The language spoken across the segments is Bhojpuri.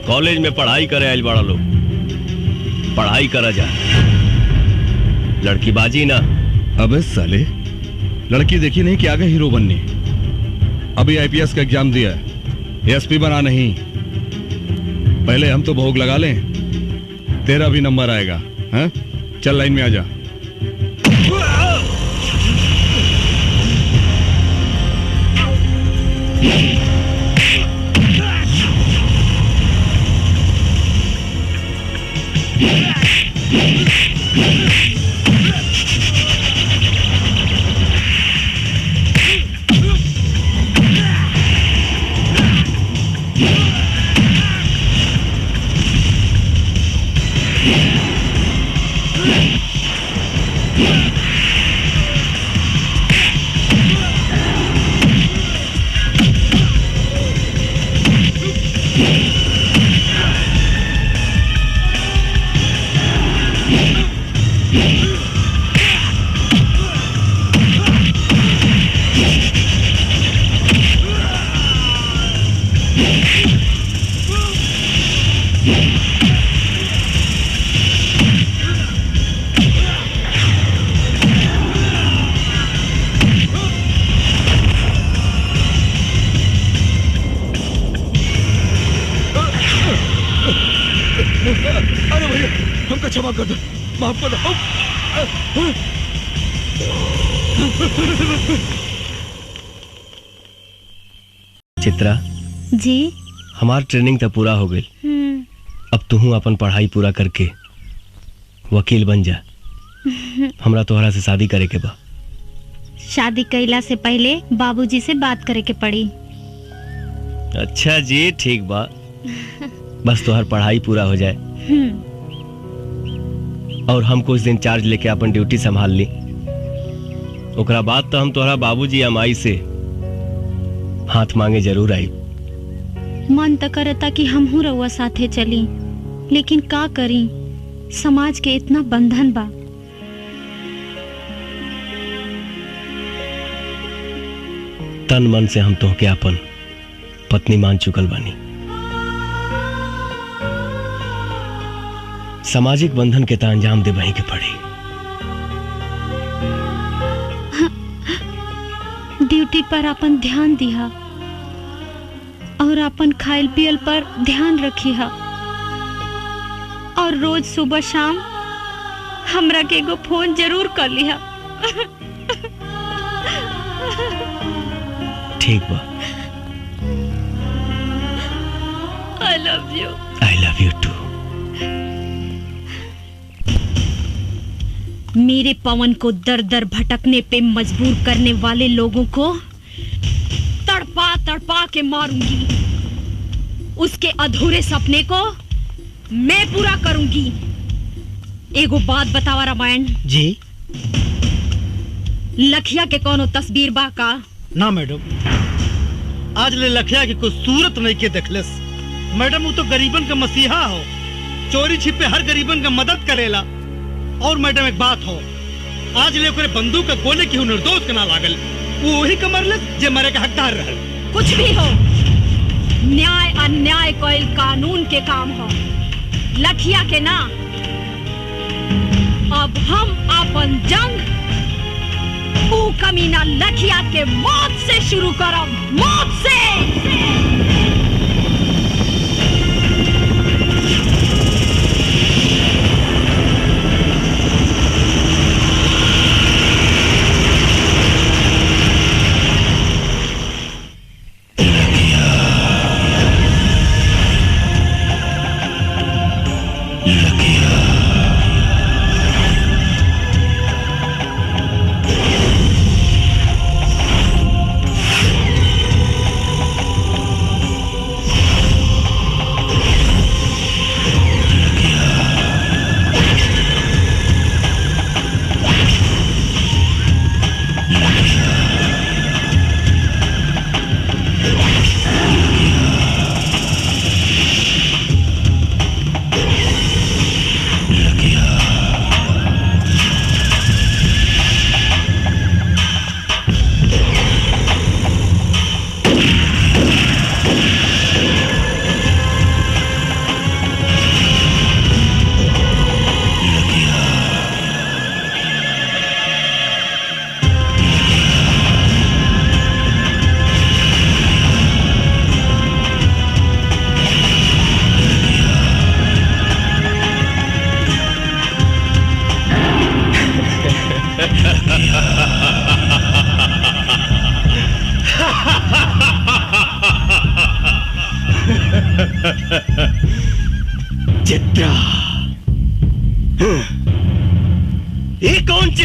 कॉलेज में पढ़ाई करे आइल बड़ा लोग, पढ़ाई करा जा, लड़की बाजी ना। अबे साले, लड़की देखी नहीं कि आगे हीरो बननी। अभी आईपीएस का एग्जाम दिया है, एसपी बना नहीं। पहले हम तो भोग लगा लें, तेरा भी नंबर आएगा। हाँ, चल लाइन में आ जा। अरे भैया, हमको क्षमा कर दो, माफ कर दो। चित्रा जी, हमार ट्रेनिंग तो पूरा हो गई। अब तू अपन पढ़ाई पूरा करके वकील बन जा। हमरा तोहरा से शादी करे के बा। शादी कैला से पहले बाबूजी से बात करे के पड़ी। अच्छा जी, ठीक बा, बस तोहर पढ़ाई पूरा हो जाए और हम कुछ दिन चार्ज लेके अपन ड्यूटी संभाल ली। ओकरा बाद तो हम तोहरा बाबूजी या माई से हाथ मांगे जरूर आई। मन तो करता कि हमहू रउआ साथे चली, लेकिन का करी, समाज के इतना बंधन बा। तन मन से हम तोहके अपन पत्नी मान चुकल बानी। सामाजिक बंधन के ता अंजाम दे वहीं के पड़ी। ड्यूटी पर अपन ध्यान दिहा और अपन खाइल पियल पर ध्यान रखिहा और रोज सुबह शाम हमरा के एगो फोन जरूर कर लिहा। ठीक बा। I love you. I love you too. मेरे पवन को दर दर भटकने पे मजबूर करने वाले लोगों को तड़पा तड़पा के मारूंगी। उसके अधूरे सपने को मैं पूरा करूंगी। एगो बात बतावा रामायण जी। लखिया के कोनो तस्वीर बा का? ना मैडम, आज ले लखिया की कोई सूरत नहीं के देखलस। मैडम वो तो गरीबन का मसीहा हो, चोरी छिपे हर गरीबन का मदद करेला। और मैडम एक बात हो, आज ले ओकरे बंदूक का गोले की निर्दोष के ना लागल, वो वही कमरलस जे मरे का हकदार रहल। कुछ भी हो, न्याय अन्याय कोई कानून के काम हो, लखिया के ना। अब हम अपन जंग ऊ कमीना लखिया के मौत से शुरू करब, मौत से।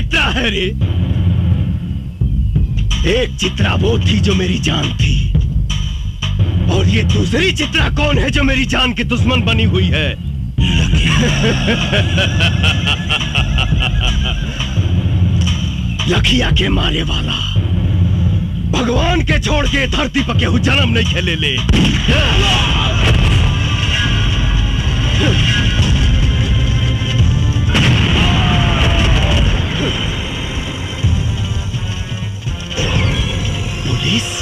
चित्रा है रे? एक चित्रा वो थी जो मेरी जान थी, और ये दूसरी चित्रा कौन है जो मेरी जान की दुश्मन बनी हुई है? लखिया के मारे वाला भगवान के छोड़ के धरती पर केहू जन्म नहीं खेले ले। पुलिस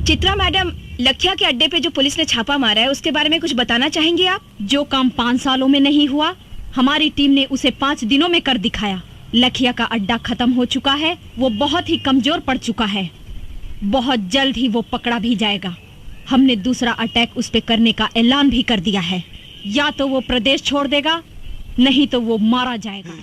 चित्रा मैडम, लखिया के अड्डे पे जो पुलिस ने छापा मारा है उसके बारे में कुछ बताना चाहेंगे आप? जो काम 5 सालों में नहीं हुआ, हमारी टीम ने उसे 5 दिनों में कर दिखाया। लखिया का अड्डा खत्म हो चुका है, वो बहुत ही कमजोर पड़ चुका है। बहुत जल्द ही वो पकड़ा भी जाएगा। हमने दूसरा अटैक उस पे करने का ऐलान भी कर दिया है। या तो वो प्रदेश छोड़ देगा, नहीं तो वो मारा जाएगा।